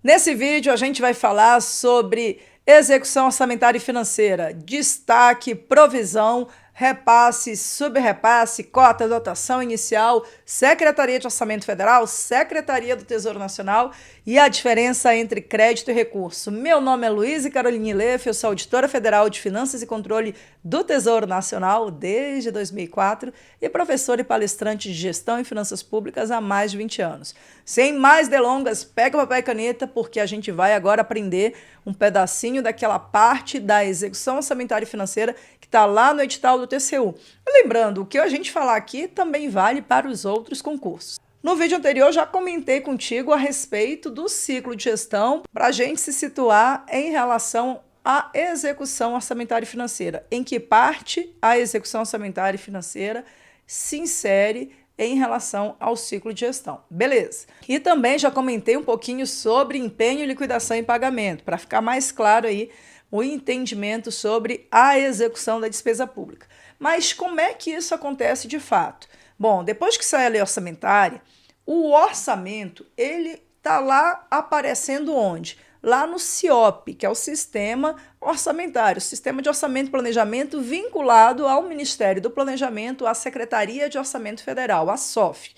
Nesse vídeo a gente vai falar sobre execução orçamentária e financeira, destaque, provisão, repasse, subrepasse, cota, dotação inicial, Secretaria de Orçamento Federal, Secretaria do Tesouro Nacional e a diferença entre crédito e recurso. Meu nome é Luísa Caroline Leff, eu sou auditora federal de Finanças e Controle do Tesouro Nacional desde 2004 e professora e palestrante de Gestão e Finanças Públicas há mais de 20 anos. Sem mais delongas, pega papel e caneta porque a gente vai agora aprender um pedacinho daquela parte da execução orçamentária e financeira que está lá no edital do TCU. Lembrando, o que a gente falar aqui também vale para os outros concursos. No vídeo anterior, já comentei contigo a respeito do ciclo de gestão para a gente se situar em relação à execução orçamentária e financeira. Em que parte a execução orçamentária e financeira se insere em relação ao ciclo de gestão. Beleza. E também já comentei um pouquinho sobre empenho, liquidação e pagamento, para ficar mais claro aí o entendimento sobre a execução da despesa pública. Mas como é que isso acontece de fato? Bom, depois que sai a lei orçamentária, o orçamento, ele está lá aparecendo onde? Lá no SIOP, que é o Sistema Orçamentário, Sistema de Orçamento e Planejamento vinculado ao Ministério do Planejamento, à Secretaria de Orçamento Federal, a SOF.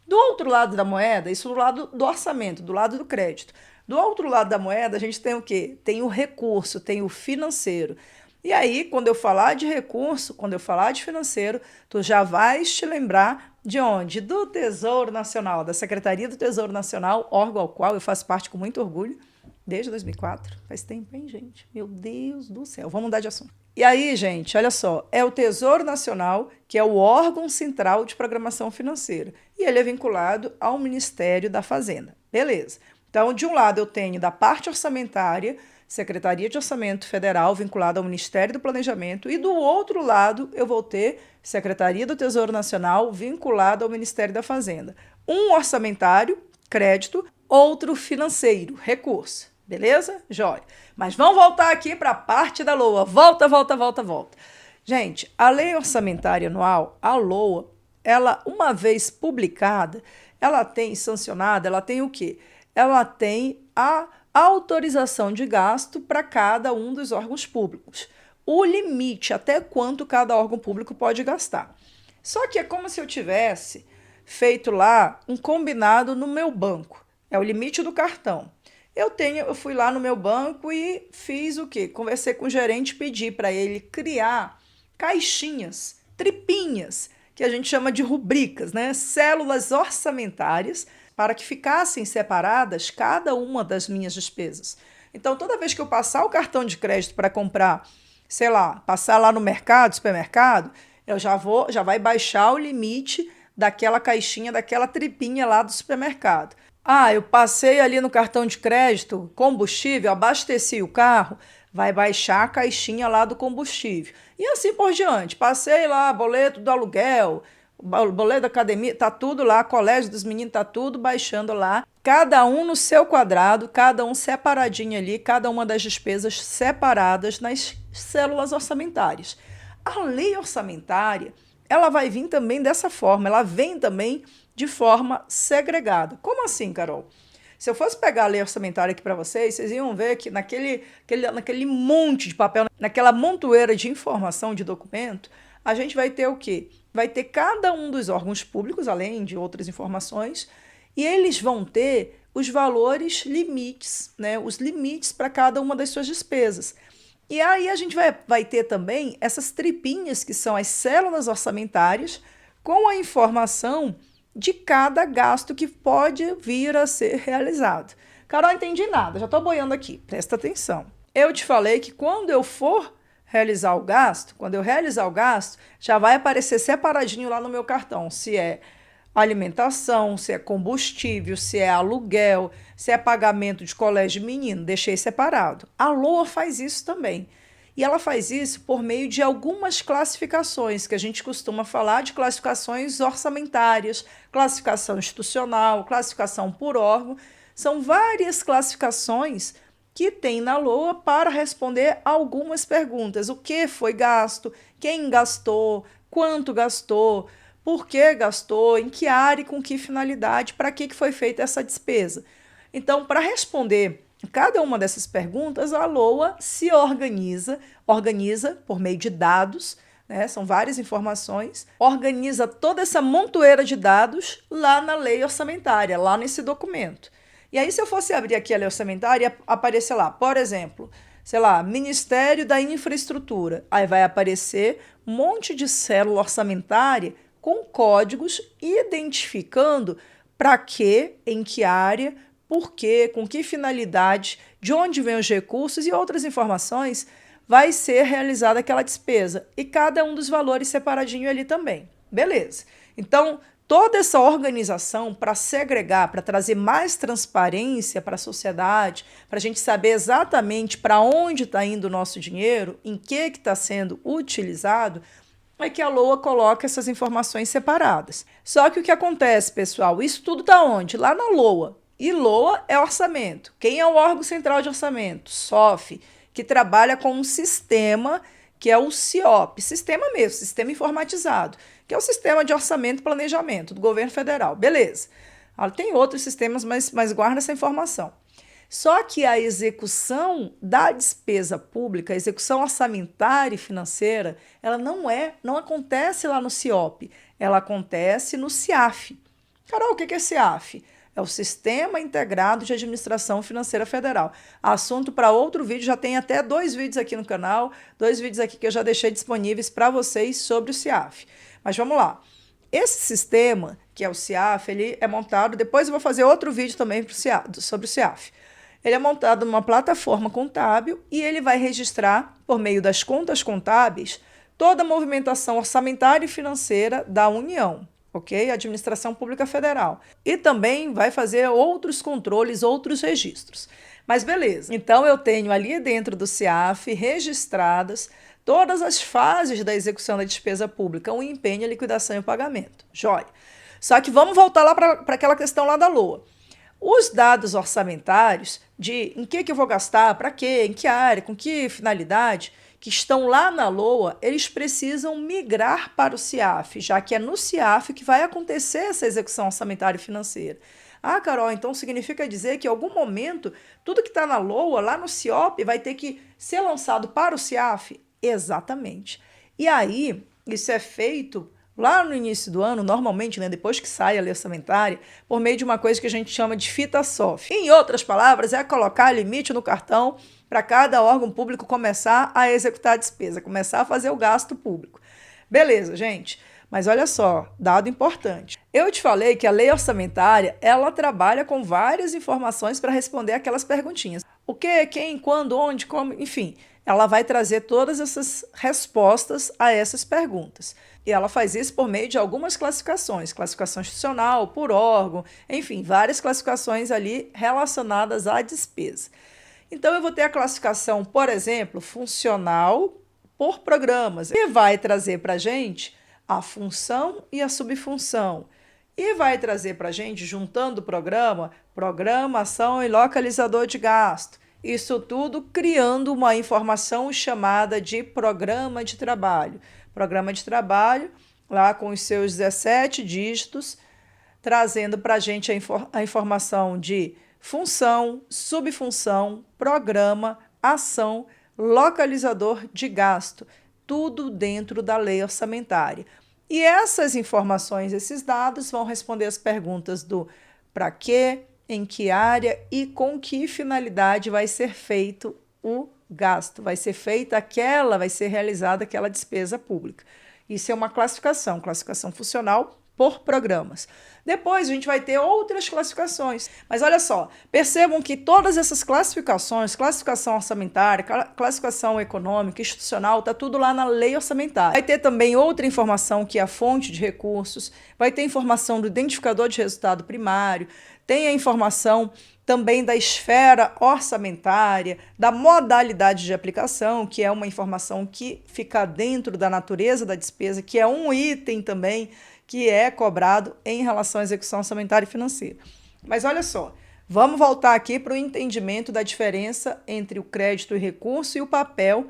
Do outro lado da moeda, isso do lado do orçamento, do lado do crédito. Do outro lado da moeda, a gente tem o quê? Tem o recurso, tem o financeiro. E aí, quando eu falar de recurso, quando eu falar de financeiro, tu já vais te lembrar de onde? Do Tesouro Nacional, da Secretaria do Tesouro Nacional, órgão ao qual eu faço parte com muito orgulho, desde 2004. Faz tempo, hein, gente? Meu Deus do céu. Vamos mudar de assunto. E aí, gente, olha só, é o Tesouro Nacional, que é o órgão central de programação financeira, e ele é vinculado ao Ministério da Fazenda. Beleza. Então, de um lado eu tenho da parte orçamentária, Secretaria de Orçamento Federal vinculada ao Ministério do Planejamento, e do outro lado eu vou ter Secretaria do Tesouro Nacional vinculada ao Ministério da Fazenda. Um orçamentário, crédito, outro financeiro, recurso. Beleza? Jóia. Mas vamos voltar aqui para a parte da LOA. Volta. Gente, a Lei Orçamentária Anual, a LOA, ela, uma vez publicada, ela tem sancionada, ela tem o quê? Ela tem a autorização de gasto para cada um dos órgãos públicos. O limite até quanto cada órgão público pode gastar. Só que é como se eu tivesse feito lá um combinado no meu banco. É o limite do cartão. Eu fui lá no meu banco e fiz o quê? Conversei com o gerente, pedi para ele criar caixinhas, tripinhas, que a gente chama de rubricas, né? Células orçamentárias, para que ficassem separadas cada uma das minhas despesas. Então, toda vez que eu passar o cartão de crédito para comprar, sei lá, passar lá no mercado, supermercado, eu já vai baixar o limite daquela caixinha, daquela tripinha lá do supermercado. Ah, eu passei ali no cartão de crédito, combustível, abasteci o carro, vai baixar a caixinha lá do combustível. E assim por diante. Passei lá, boleto do aluguel, boleto da academia, tá tudo lá, colégio dos meninos, tá tudo baixando lá. Cada um no seu quadrado, cada um separadinho ali, cada uma das despesas separadas nas células orçamentárias. A lei orçamentária, ela vai vir também dessa forma, ela vem também de forma segregada. Como assim, Carol? Se eu fosse pegar a lei orçamentária aqui para vocês iam ver que naquele monte de papel, naquela montoeira de informação de documento, a gente vai ter o quê? Vai ter cada um dos órgãos públicos, além de outras informações, e eles vão ter os valores limites, né? Os limites para cada uma das suas despesas. E aí a gente vai ter também essas tripinhas, que são as células orçamentárias, com a informação de cada gasto que pode vir a ser realizado. Carol, não entendi nada, já estou boiando aqui, presta atenção. Eu te falei que quando eu realizar o gasto, já vai aparecer separadinho lá no meu cartão, se é alimentação, se é combustível, se é aluguel, se é pagamento de colégio de menino, deixei separado. A LOA faz isso também. E ela faz isso por meio de algumas classificações, que a gente costuma falar de classificações orçamentárias, classificação institucional, classificação por órgão. São várias classificações que tem na LOA para responder algumas perguntas. O que foi gasto? Quem gastou? Quanto gastou? Por que gastou? Em que área e com que finalidade? Para que foi feita essa despesa? Então, para responder cada uma dessas perguntas, a LOA se organiza por meio de dados, né? São várias informações, organiza toda essa montoeira de dados lá na lei orçamentária, lá nesse documento. E aí, se eu fosse abrir aqui a lei orçamentária, ia aparecer lá, por exemplo, sei lá, Ministério da Infraestrutura. Aí vai aparecer um monte de célula orçamentária com códigos identificando para quê, em que área, por quê, com que finalidade, de onde vêm os recursos e outras informações vai ser realizada aquela despesa. E cada um dos valores separadinho ali também. Beleza. Então, toda essa organização para segregar, para trazer mais transparência para a sociedade, para a gente saber exatamente para onde está indo o nosso dinheiro, em que está sendo utilizado, é que a LOA coloca essas informações separadas. Só que o que acontece, pessoal? Isso tudo está onde? Lá na LOA. E LOA é orçamento. Quem é o órgão central de orçamento? SOF, que trabalha com um sistema que é o CIOP, sistema mesmo, sistema informatizado, que é o sistema de orçamento e planejamento do governo federal. Beleza. Tem outros sistemas, mas guarda essa informação. Só que a execução da despesa pública, a execução orçamentária e financeira, ela não acontece lá no CIOP, ela acontece no CIAF. Carol, o que é CIAF? É o Sistema Integrado de Administração Financeira Federal. Assunto para outro vídeo, já tem até 2 vídeos aqui no canal, 2 vídeos aqui que eu já deixei disponíveis para vocês sobre o CIAF. Mas vamos lá. Esse sistema, que é o CIAF, ele é montado, depois eu vou fazer outro vídeo também sobre o CIAF. Ele é montado numa plataforma contábil e ele vai registrar, por meio das contas contábeis, toda a movimentação orçamentária e financeira da União. Ok? Administração Pública Federal. E também vai fazer outros controles, outros registros. Mas beleza. Então, eu tenho ali dentro do CIAF registradas todas as fases da execução da despesa pública, o empenho, a liquidação e o pagamento. Jóia. Só que vamos voltar lá para aquela questão lá da LOA. Os dados orçamentários de em que eu vou gastar, para quê, em que área, com que finalidade, que estão lá na LOA, eles precisam migrar para o CIAF, já que é no CIAF que vai acontecer essa execução orçamentária e financeira. Ah, Carol, então significa dizer que em algum momento tudo que está na LOA, lá no CIOP, vai ter que ser lançado para o CIAF? Exatamente. E aí, isso é feito lá no início do ano, normalmente, né, depois que sai a lei orçamentária, por meio de uma coisa que a gente chama de fita SOF. Em outras palavras, é colocar limite no cartão para cada órgão público começar a executar a despesa, começar a fazer o gasto público. Beleza, gente? Mas olha só, dado importante. Eu te falei que a lei orçamentária, ela trabalha com várias informações para responder aquelas perguntinhas. O que, quem, quando, onde, como, enfim. Ela vai trazer todas essas respostas a essas perguntas. E ela faz isso por meio de algumas classificações, classificação institucional, por órgão, enfim, várias classificações ali relacionadas à despesa. Então, eu vou ter a classificação, por exemplo, funcional por programas, que vai trazer para a gente a função e a subfunção. E vai trazer para a gente, juntando o programa, programação e localizador de gasto. Isso tudo criando uma informação chamada de programa de trabalho. Programa de trabalho, lá com os seus 17 dígitos, trazendo para a gente a informação de função, subfunção, programa, ação, localizador de gasto, tudo dentro da lei orçamentária. E essas informações, esses dados vão responder as perguntas do para quê, em que área e com que finalidade vai ser feito o gasto, vai ser realizada aquela despesa pública. Isso é uma classificação funcional por programas. Depois a gente vai ter outras classificações. Mas olha só, percebam que todas essas classificações, classificação orçamentária, classificação econômica, institucional, está tudo lá na lei orçamentária. Vai ter também outra informação que é a fonte de recursos, vai ter informação do identificador de resultado primário, tem a informação também da esfera orçamentária, da modalidade de aplicação, que é uma informação que fica dentro da natureza da despesa, que é um item também que é cobrado em relação à execução orçamentária e financeira. Mas olha só, vamos voltar aqui para o entendimento da diferença entre o crédito e recurso e o papel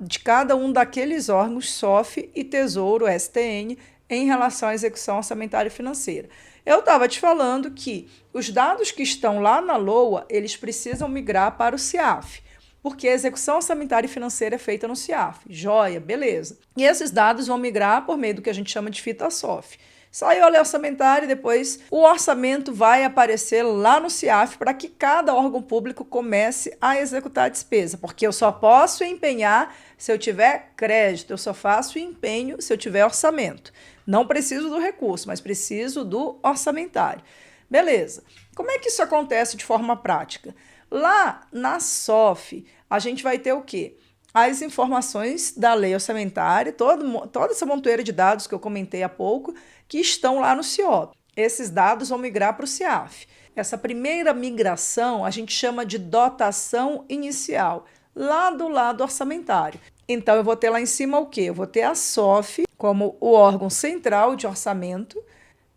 de cada um daqueles órgãos, SOF e Tesouro, STN, em relação à execução orçamentária e financeira. Eu estava te falando que os dados que estão lá na LOA, eles precisam migrar para o CIAF, porque a execução orçamentária e financeira é feita no CIAF. Joia, beleza. E esses dados vão migrar por meio do que a gente chama de fita SOF. Saiu a lei orçamentária e depois o orçamento vai aparecer lá no CIAF para que cada órgão público comece a executar a despesa, porque eu só posso empenhar se eu tiver crédito, eu só faço empenho se eu tiver orçamento. Não preciso do recurso, mas preciso do orçamentário. Beleza. Como é que isso acontece de forma prática? Lá na SOF, a gente vai ter o quê? As informações da lei orçamentária, toda essa montoeira de dados que eu comentei há pouco, que estão lá no CIOP. Esses dados vão migrar para o CIAF. Essa primeira migração a gente chama de dotação inicial, lá do lado orçamentário. Então, eu vou ter lá em cima o quê? Eu vou ter a SOF como o órgão central de orçamento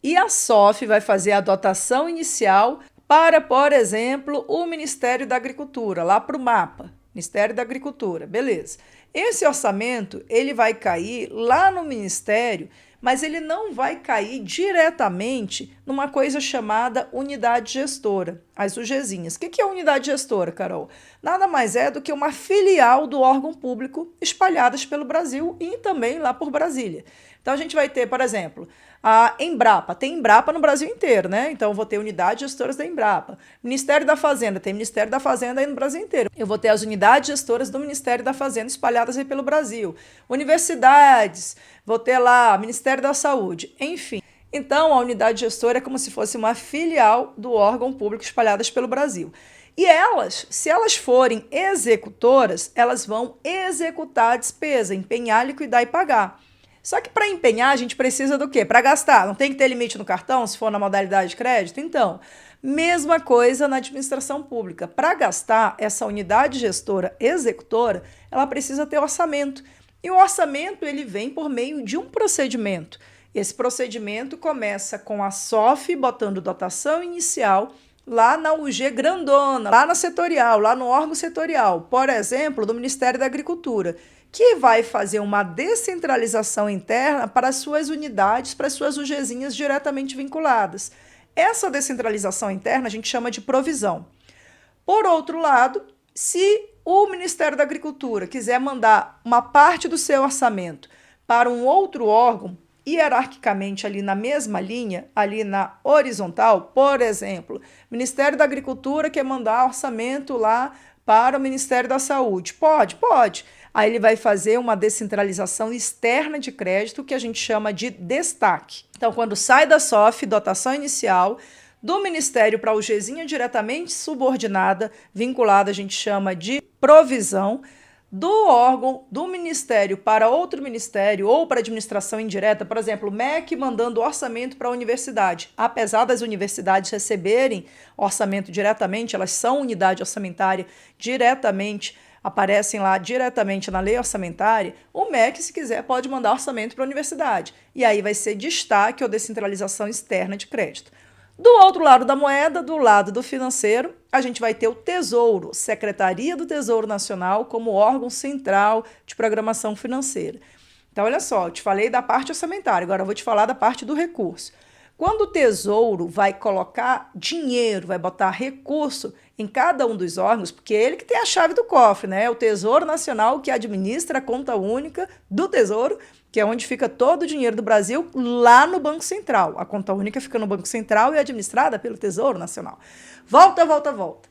e a SOF vai fazer a dotação inicial para, por exemplo, o Ministério da Agricultura, lá para o MAPA. Ministério da Agricultura, beleza. Esse orçamento, ele vai cair lá no Ministério, mas ele não vai cair diretamente numa coisa chamada unidade gestora, as UGzinhas. O que é unidade gestora, Carol? Nada mais é do que uma filial do órgão público espalhadas pelo Brasil e também lá por Brasília. Então, a gente vai ter, por exemplo, a Embrapa. Tem Embrapa no Brasil inteiro, né? Então, eu vou ter unidades gestoras da Embrapa. Ministério da Fazenda. Tem Ministério da Fazenda aí no Brasil inteiro. Eu vou ter as unidades gestoras do Ministério da Fazenda espalhadas aí pelo Brasil. Universidades. Vou ter lá Ministério da Saúde. Enfim. Então, a unidade gestora é como se fosse uma filial do órgão público espalhadas pelo Brasil. E elas, se elas forem executoras, elas vão executar a despesa, empenhar, liquidar e pagar. Só que para empenhar, a gente precisa do quê? Para gastar. Não tem que ter limite no cartão, se for na modalidade de crédito? Então, mesma coisa na administração pública. Para gastar, essa unidade gestora executora, ela precisa ter orçamento. E o orçamento, ele vem por meio de um procedimento. Esse procedimento começa com a SOF botando dotação inicial lá na UG grandona, lá na setorial, lá no órgão setorial, por exemplo, do Ministério da Agricultura, que vai fazer uma descentralização interna para as suas unidades, para as suas UGzinhas diretamente vinculadas. Essa descentralização interna a gente chama de provisão. Por outro lado, se o Ministério da Agricultura quiser mandar uma parte do seu orçamento para um outro órgão, hierarquicamente ali na mesma linha, ali na horizontal, por exemplo, Ministério da Agricultura quer mandar orçamento lá para o Ministério da Saúde. Pode, pode. Aí ele vai fazer uma descentralização externa de crédito que a gente chama de destaque. Então, quando sai da SOF, dotação inicial, do Ministério para a UGzinha diretamente subordinada, vinculada, a gente chama de provisão, do órgão do Ministério para outro Ministério ou para administração indireta, por exemplo, o MEC mandando orçamento para a universidade. Apesar das universidades receberem orçamento diretamente, elas são unidade orçamentária diretamente, aparecem lá diretamente na lei orçamentária, o MEC, se quiser, pode mandar orçamento para a universidade. E aí vai ser destaque ou descentralização externa de crédito. Do outro lado da moeda, do lado do financeiro, a gente vai ter o Tesouro, Secretaria do Tesouro Nacional, como órgão central de programação financeira. Então, olha só, eu te falei da parte orçamentária, agora eu vou te falar da parte do recurso. Quando o Tesouro vai colocar dinheiro, vai botar recurso em cada um dos órgãos, porque é ele que tem a chave do cofre, né? É o Tesouro Nacional que administra a conta única do Tesouro, que é onde fica todo o dinheiro do Brasil, lá no Banco Central. A conta única fica no Banco Central e é administrada pelo Tesouro Nacional. Volta, volta, volta.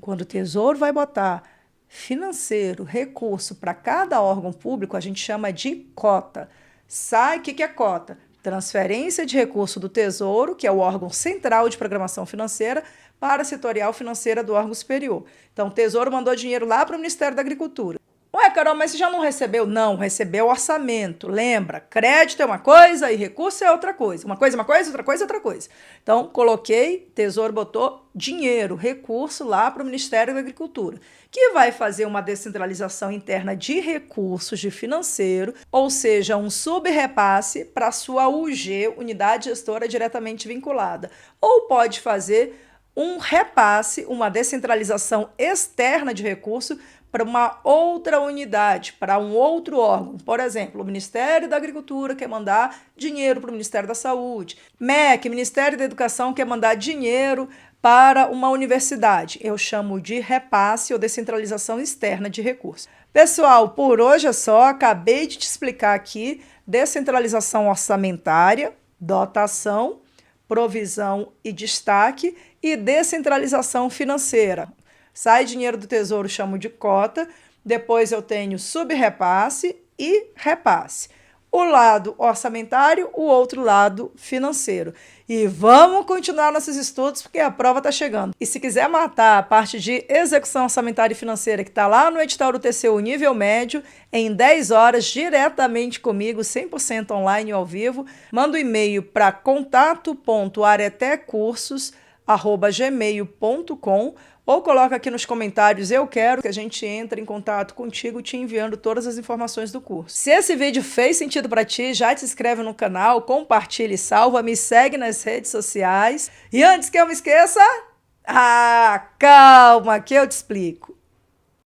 Quando o Tesouro vai botar financeiro, recurso para cada órgão público, a gente chama de cota. Sai, o que é cota? Transferência de recurso do Tesouro, que é o órgão central de programação financeira, para a setorial financeira do órgão superior. Então, o Tesouro mandou dinheiro lá para o Ministério da Agricultura. Ué, Carol, mas você já não recebeu? Não, recebeu orçamento. Lembra, crédito é uma coisa e recurso é outra coisa. Uma coisa, outra coisa, outra coisa. Então, coloquei, Tesouro botou dinheiro, recurso lá para o Ministério da Agricultura, que vai fazer uma descentralização interna de recursos de financeiro, ou seja, um subrepasse para a sua UG, unidade gestora diretamente vinculada. Ou pode fazer um repasse, uma descentralização externa de recurso para uma outra unidade, para um outro órgão. Por exemplo, o Ministério da Agricultura quer mandar dinheiro para o Ministério da Saúde. MEC, Ministério da Educação, quer mandar dinheiro para uma universidade. Eu chamo de repasse ou descentralização externa de recursos. Pessoal, por hoje é só. Acabei de te explicar aqui descentralização orçamentária, dotação, provisão e destaque e descentralização financeira. Sai dinheiro do Tesouro, chamo de cota. Depois eu tenho subrepasse e repasse. O lado orçamentário, o outro lado financeiro. E vamos continuar nossos estudos, porque a prova está chegando. E se quiser matar a parte de execução orçamentária e financeira, que está lá no edital do TCU nível médio, em 10 horas, diretamente comigo, 100% online e ao vivo, manda um e-mail para contato.aretecursos@gmail.com ou coloca aqui nos comentários, eu quero que a gente entre em contato contigo, te enviando todas as informações do curso. Se esse vídeo fez sentido para ti, já te inscreve no canal, compartilha e salva, me segue nas redes sociais. E antes que eu me esqueça, calma que eu te explico.